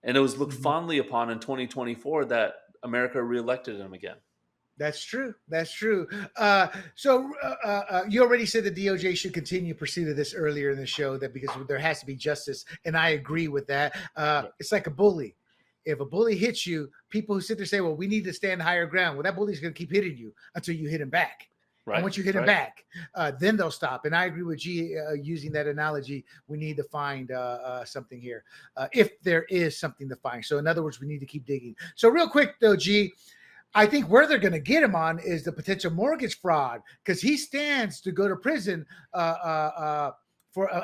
And it was looked fondly upon in 2024 that America reelected him again. That's true. That's true. So you already said the DOJ should continue pursuit of this earlier in the show, that because there has to be justice, and I agree with that. It's like a bully. If a bully hits you, people who sit there say, "Well, we need to stand higher ground." Well, that bully's going to keep hitting you until you hit him back. Right. And once you hit him back, then they'll stop. And I agree with G using that analogy. We need to find something here, if there is something to find. So in other words, we need to keep digging. So real quick though, G, I think where they're going to get him on is the potential mortgage fraud, because he stands to go to prison for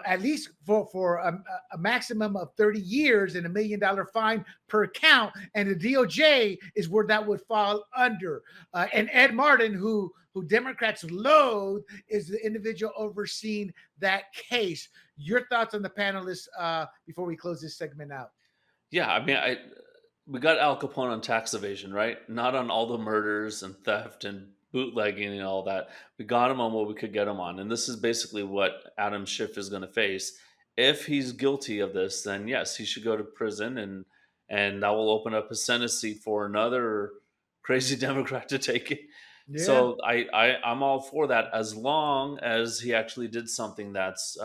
at least for a maximum of 30 years and $1 million fine per count. And the DOJ is where that would fall under. And Ed Martin, who Democrats loathe, is the individual overseeing that case. Your thoughts on the panelists before we close this segment out? Yeah, I mean, we got Al Capone on tax evasion, right? Not on all the murders and theft and bootlegging and all that. We got him on what we could get him on. And this is basically what Adam Schiff is going to face. If he's guilty of this, then yes, he should go to prison, and that will open up his Senate seat for another crazy Democrat to take it. Yeah. So I'm all for that, as long as he actually did something that's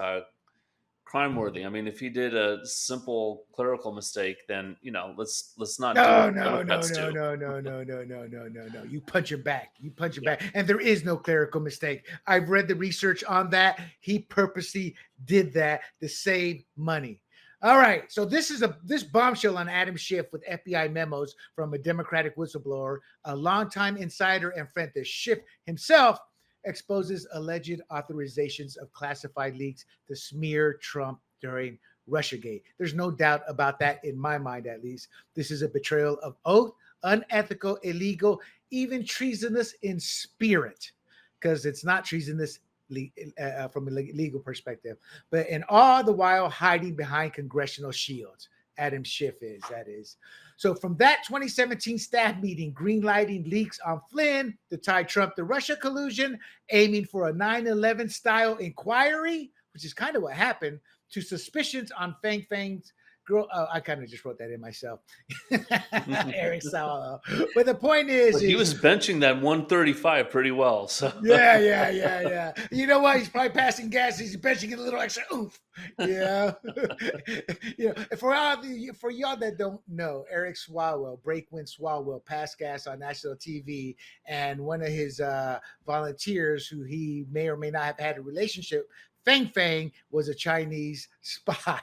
crime worthy. I mean, if he did a simple clerical mistake, then let's not do No, what no. You punch him back. Back. And there is no clerical mistake. I've read the research on that. He purposely did that to save money. All right. So this bombshell on Adam Schiff with FBI memos from a Democratic whistleblower, a longtime insider and friend to Schiff himself, exposes alleged authorizations of classified leaks to smear Trump during Russiagate. There's no doubt about that in my mind, at least. This is a betrayal of oath, unethical, illegal, even treasonous in spirit, because it's not treasonous from a legal perspective, but in all the while hiding behind congressional shields. Adam Schiff is, that is. So from that 2017 staff meeting, greenlighting leaks on Flynn to tie Trump to Russia collusion, aiming for a 9/11 style inquiry, which is kind of what happened, to suspicions on Fang Fang's girl. I kind of just wrote that in myself. Eric Sauer. But the point is, he was benching that 135 pretty well. So yeah. You know what? He's probably passing gas. He's benching it a little extra oomph. Yeah. For y'all that don't know, Eric Swalwell, Breakwind Swalwell, passed gas on national TV, and one of his volunteers, who he may or may not have had a relationship, Fang Fang, was a Chinese spy.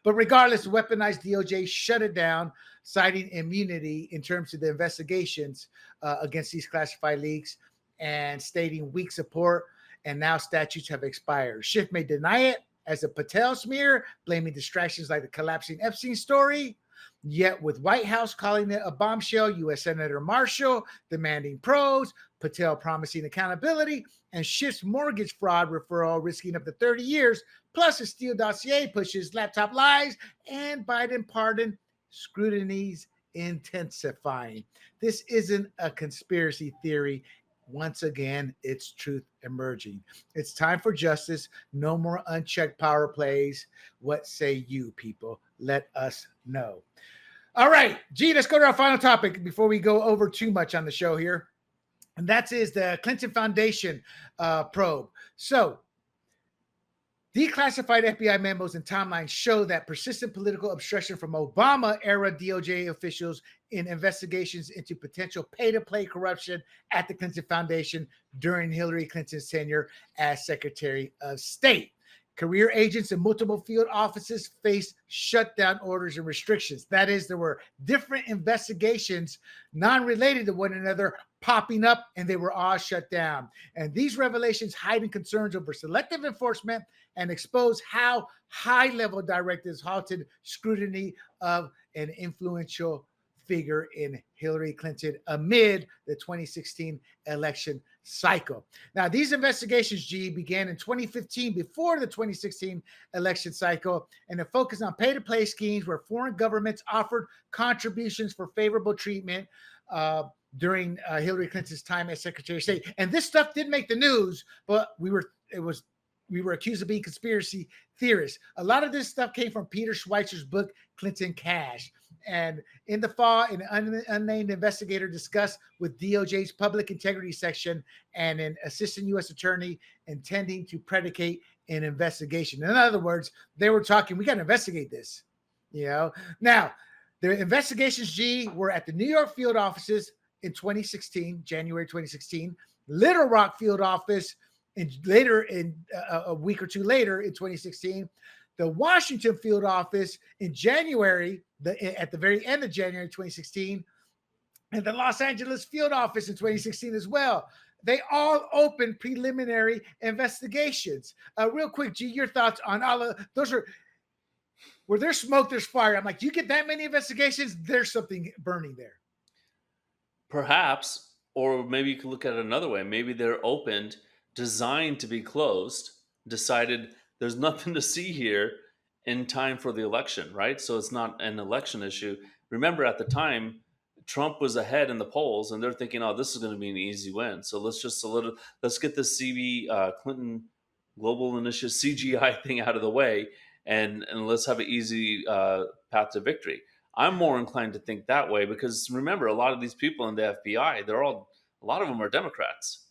But regardless, weaponized DOJ shut it down, citing immunity in terms of the investigations against these classified leaks and stating weak support, and now statutes have expired. Schiff may deny it as a Patel smear, blaming distractions like the collapsing Epstein story. Yet with White House calling it a bombshell, U.S. Senator Marshall demanding probes, Patel promising accountability, and Schiff's mortgage fraud referral risking up to 30 years, plus a Steele dossier pushes laptop lies, and Biden pardon scrutinies intensifying. This isn't a conspiracy theory. Once again, it's truth emerging. It's time for justice. No more unchecked power plays. What say you, people? Let us know. All right, G, let's go to our final topic before we go over too much on the show here. And that is the Clinton Foundation probe. So, declassified FBI memos and timelines show that persistent political obstruction from Obama-era DOJ officials in investigations into potential pay-to-play corruption at the Clinton Foundation during Hillary Clinton's tenure as Secretary of State. Career agents in multiple field offices faced shutdown orders and restrictions. That is, there were different investigations, non-related to one another, popping up, and they were all shut down. And these revelations heighten concerns over selective enforcement and expose how high-level directives halted scrutiny of an influential figure in Hillary Clinton amid the 2016 election cycle. Now, these investigations, G, began in 2015 before the 2016 election cycle, and it focused on pay-to-play schemes where foreign governments offered contributions for favorable treatment during Hillary Clinton's time as Secretary of State. And this stuff did make the news, but we were accused of being conspiracy theorists. A lot of this stuff came from Peter Schweizer's book, Clinton Cash. And in the fall, an unnamed investigator discussed with DOJ's public integrity section and an assistant U.S. attorney intending to predicate an investigation. In other words, they were talking, we got to investigate this. Now, the investigations, G, were at the New York field offices in 2016, January 2016, Little Rock field office, and later in a week or two later in 2016, the Washington field office in January, at the very end of January 2016, and the Los Angeles field office in 2016 as well. They all opened preliminary investigations. Real quick, G, your thoughts on all of those? Where there's smoke, there's fire. I'm like, you get that many investigations, there's something burning there. Perhaps, or maybe you could look at it another way. Maybe they're opened, designed to be closed, decided there's nothing to see here in time for the election, right? So it's not an election issue. Remember, at the time, Trump was ahead in the polls, and they're thinking, "Oh, this is going to be an easy win." So let's get this Clinton Global Initiative (CGI) thing out of the way, and let's have an easy path to victory. I'm more inclined to think that way because remember, a lot of these people in the FBI, a lot of them are Democrats.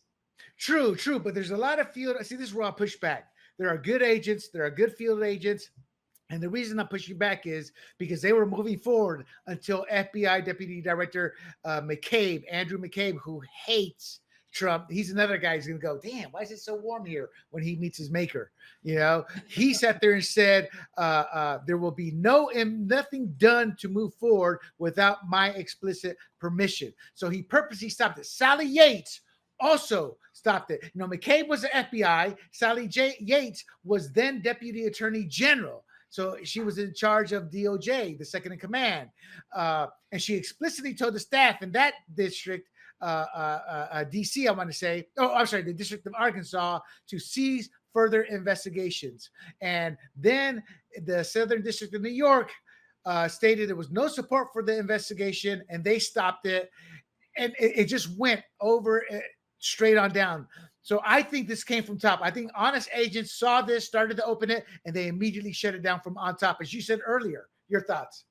True, but there's a lot of field. See, this is where I'll push back. There are good agents, there are good field agents. And the reason I'm pushing back is because they were moving forward until FBI Deputy Director Andrew McCabe, who hates Trump. He's another guy who's going to go, damn, why is it so warm here when he meets his maker? He sat there and said, there will be nothing done to move forward without my explicit permission. So he purposely stopped it. Sally Yates also stopped it. McCabe was the FBI. Sally Yates was then Deputy Attorney General. So she was in charge of DOJ, the second in command. And she explicitly told the staff in that district, DC, I want to say, oh, I'm sorry, the District of Arkansas, to cease further investigations. And then the Southern District of New York stated there was no support for the investigation, and they stopped it. And it just went over straight on down. So I think this came from top. I think honest agents saw this, started to open it, and they immediately shut it down from on top. As you said earlier, your thoughts?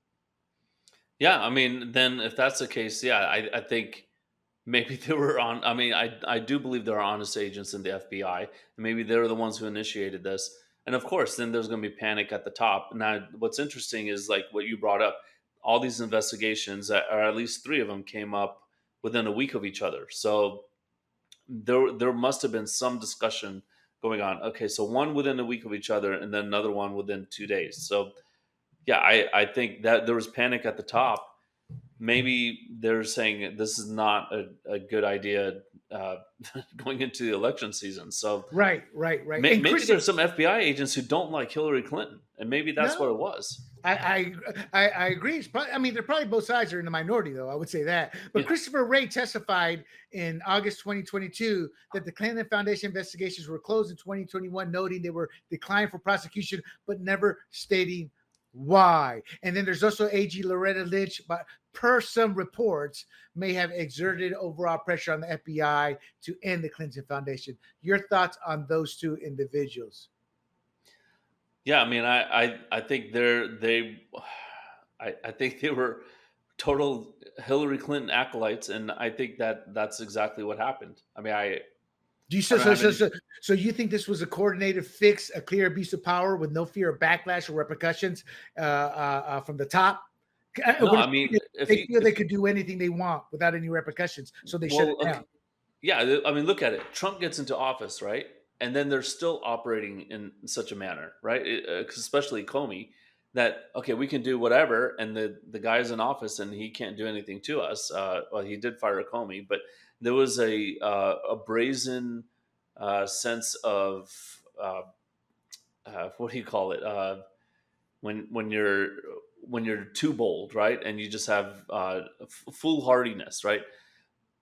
Yeah, I mean, then if that's the case, yeah, I think maybe they were on. I mean, I do believe there are honest agents in the FBI, and maybe they're the ones who initiated this. And of course, then there's going to be panic at the top. Now, what's interesting is like what you brought up. All these investigations, or at least three of them, came up within a week of each other. So there must have been some discussion going on. Okay, so one within a week of each other, and then another one within 2 days. So yeah, I think that there was panic at the top. Maybe they're saying this is not a good idea uh, going into the election season. So Right. And maybe Christian, there's some FBI agents who don't like Hillary Clinton, and maybe that's what it no, was. I agree. I mean, they're probably both sides are in the minority, though. I would say that. But Yeah, Christopher Wray testified in August 2022 that the Clinton Foundation investigations were closed in 2021, noting they were declined for prosecution, but never stating why. And then there's also AG Loretta Lynch, but per some reports, may have exerted overall pressure on the FBI to end the Clinton Foundation. Your thoughts on those two individuals? yeah. I mean, I think I think they were total Hillary Clinton acolytes, and I think that that's exactly what happened. I mean, Do you I so don't so have so any. so so you think this was a coordinated fix, a clear abuse of power with no fear of backlash or repercussions from the top? No, What I if mean, they feel they could do anything they want without any repercussions, so they shut it well, down? okay, yeah. I mean, look at it. Trump gets into office, right? And then they're still operating in such a manner, right? 'Cause especially Comey, that okay, we can do whatever, and the guy's in office and he can't do anything to us. Well, he did fire Comey, but there was a brazen sense of what do you call it? When you're too bold, right? And you just have foolhardiness, right?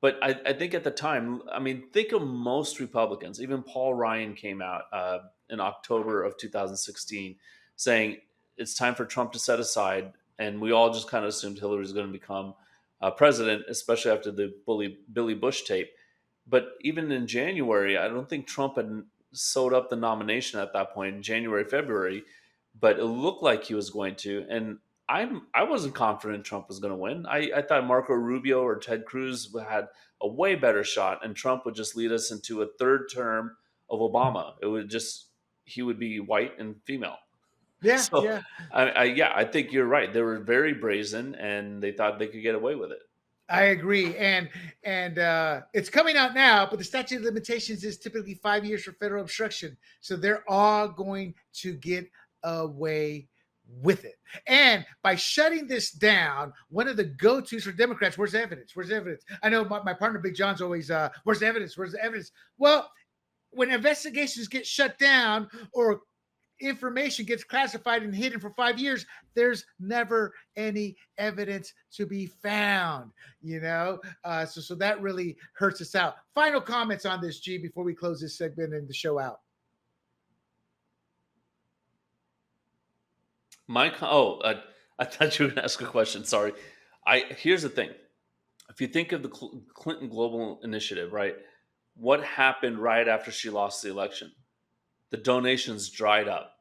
But I think at the time, I mean, think of most Republicans. Even Paul Ryan came out in October of 2016 saying it's time for Trump to set aside, and we all just kind of assumed Hillary was going to become president, especially after the Billy Bush tape. But even in January, I don't think Trump had sewed up the nomination at that point in January, February, but it looked like he was going to. And I wasn't confident Trump was going to win. I thought Marco Rubio or Ted Cruz had a way better shot, and Trump would just lead us into a third term of Obama. It would just he would be white and female. Yeah, So yeah, yeah, I think you're right. They were very brazen, and they thought they could get away with it. I agree. And it's coming out now, but the statute of limitations is typically 5 years for federal obstruction, so they're all going to get away with it. And by shutting this down, one of the go-tos for Democrats, where's the evidence? Where's the evidence? I know my partner Big John's always, where's the evidence? Where's the evidence? Well, when investigations get shut down or information gets classified and hidden for 5 years, there's never any evidence to be found, so that really hurts us out. Final comments on this, G, before we close this segment and the show out. I thought you were going to ask a question. Sorry. Here's the thing. If you think of the Clinton Global Initiative, right? What happened right after she lost the election? The donations dried up.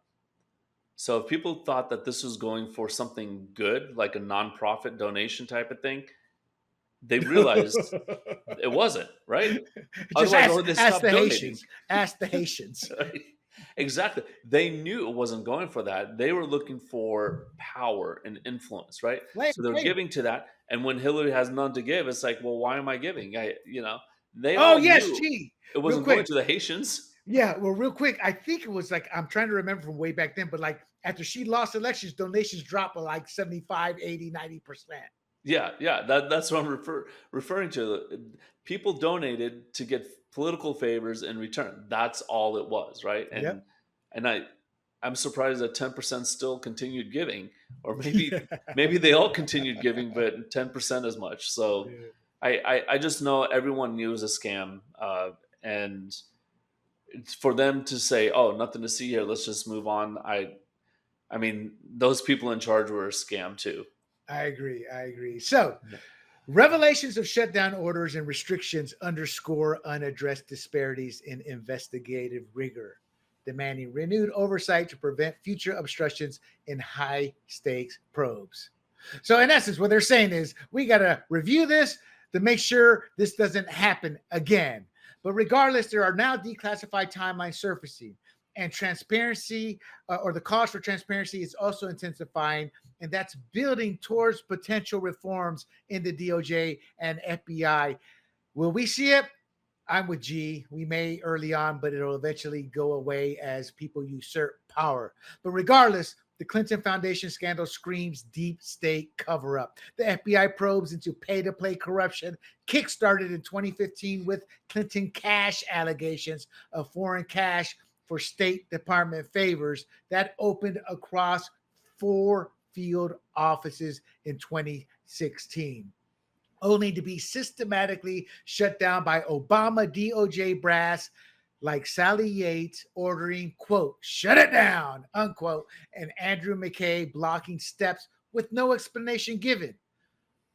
So if people thought that this was going for something good, like a nonprofit donation type of thing, they realized it wasn't, right? Just Otherwise, why would they ask stop the donating? Haitians. Ask the Haitians. Exactly. They knew it wasn't going for that. They were looking for power and influence, right? Wait, So they're wait. giving to that. And when Hillary has none to give, it's like, well, why am I giving? They Oh, all yes, knew G. it Real wasn't going quick. to the Haitians. Yeah, well, real quick, I think it was like, I'm trying to remember from way back then, but like after she lost elections, donations dropped by like 75, 80, 90%. Yeah, that's what I'm referring to. People donated to get political favors in return. That's all it was, right? Yep. And I'm surprised that 10% still continued giving, or maybe they all continued giving, but 10% as much. So Yeah. I just know everyone knew it was a scam, and it's for them to say, "Oh, nothing to see here. Let's just move on." I mean, those people in charge were a scam too. I agree. I agree. So, revelations of shutdown orders and restrictions underscore unaddressed disparities in investigative rigor, demanding renewed oversight to prevent future obstructions in high stakes probes. So, in essence, what they're saying is we got to review this to make sure this doesn't happen again. But regardless, there are now declassified timelines surfacing, and transparency or the cause for transparency is also intensifying, and that's building towards potential reforms in the DOJ and FBI. Will we see it? I'm with G. We may early on, but it'll eventually go away as people usurp power. But regardless, the Clinton Foundation scandal screams deep state cover up. The FBI probes into pay to play corruption kickstarted in 2015 with Clinton cash allegations of foreign cash for State Department favors that opened across 4 field offices in 2016, only to be systematically shut down by Obama DOJ brass like Sally Yates ordering, quote, shut it down, unquote, and Andrew McKay blocking steps with no explanation given.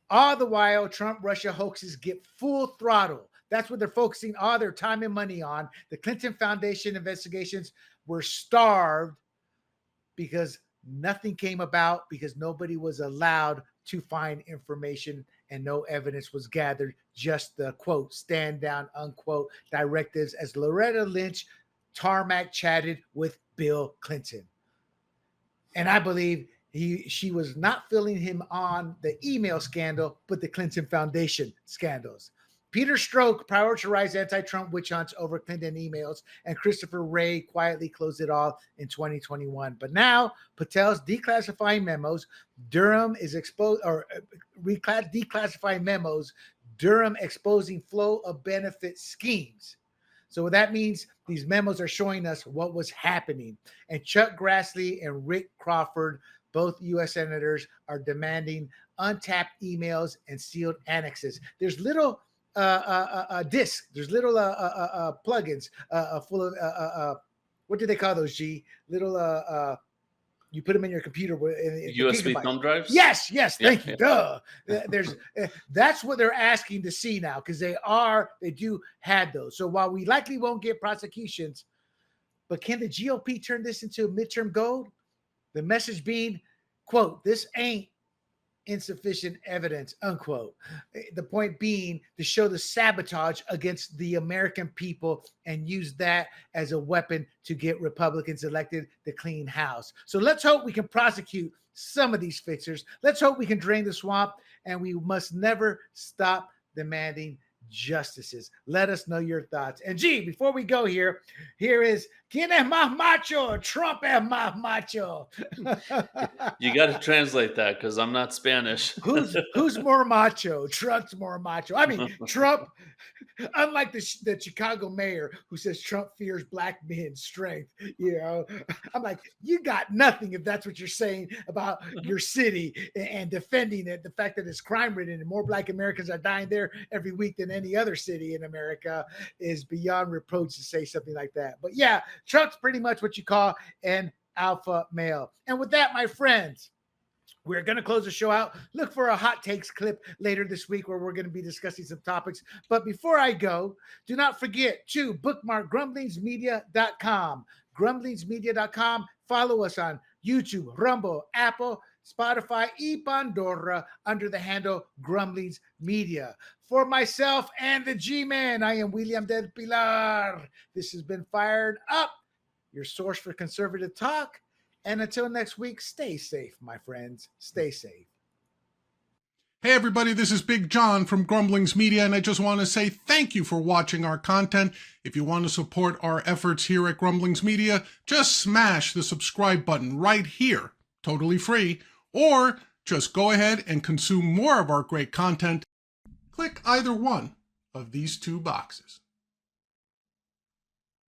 All the while, Trump-Russia hoaxes get full throttle. That's what they're focusing all their time and money on. The Clinton Foundation investigations were starved because nothing came about, because nobody was allowed to find information and no evidence was gathered, just the, quote, stand down, unquote, directives as Loretta Lynch tarmac chatted with Bill Clinton. And I believe she was not filling him on the email scandal, but the Clinton Foundation scandals. Peter Strzok prioritized anti-Trump witch hunts over Clinton emails, and Christopher Wray quietly closed it all in 2021. But now Patel's declassifying memos, Durham is exposed, or declassifying memos, Durham exposing flow of benefit schemes. So what that means, these memos are showing us what was happening. And Chuck Grassley and Rick Crawford, both U.S. senators, are demanding untapped emails and sealed annexes. There's little discs. There's little plugins full of what do they call those? G little you put them in your computer in USB thumb drives. Yes, thank you. Duh. There's that's what they're asking to see now, because they do have those. So while we likely won't get prosecutions, but can the GOP turn this into midterm gold? The message being, quote, this ain't insufficient evidence, unquote. The point being to show the sabotage against the American people and use that as a weapon to get Republicans elected to clean house. So let's hope we can prosecute some of these fixers. Let's hope we can drain the swamp, and we must never stop demanding justices. Let us know your thoughts. And G, before we go here is ¿Quién es más macho? Trump es más macho. You got to translate that because I'm not Spanish. Who's more macho? Trump's more macho. I mean, Trump, unlike the Chicago mayor who says Trump fears black men's strength, I'm like, you got nothing if that's what you're saying about your city and defending it. The fact that it's crime ridden and more black Americans are dying there every week than any other city in America is beyond reproach to say something like that. But yeah, Trump's pretty much what you call an alpha male. And with that, my friends, we're going to close the show out. Look for a hot takes clip later this week where we're going to be discussing some topics. But before I go, do not forget to bookmark grumblingsmedia.com. Grumblingsmedia.com. Follow us on YouTube, Rumble, Apple, Spotify, y Pandora under the handle Grumblings Media. For myself and the G-Man, I am William Del Pilar. This has been Fired Up, your source for conservative talk. And until next week, stay safe, my friends. Stay safe. Hey everybody, this is Big John from Grumblings Media, and I just want to say thank you for watching our content. If you want to support our efforts here at Grumblings Media, just smash the subscribe button right here, totally free, or just go ahead and consume more of our great content. Click either one of these 2 boxes.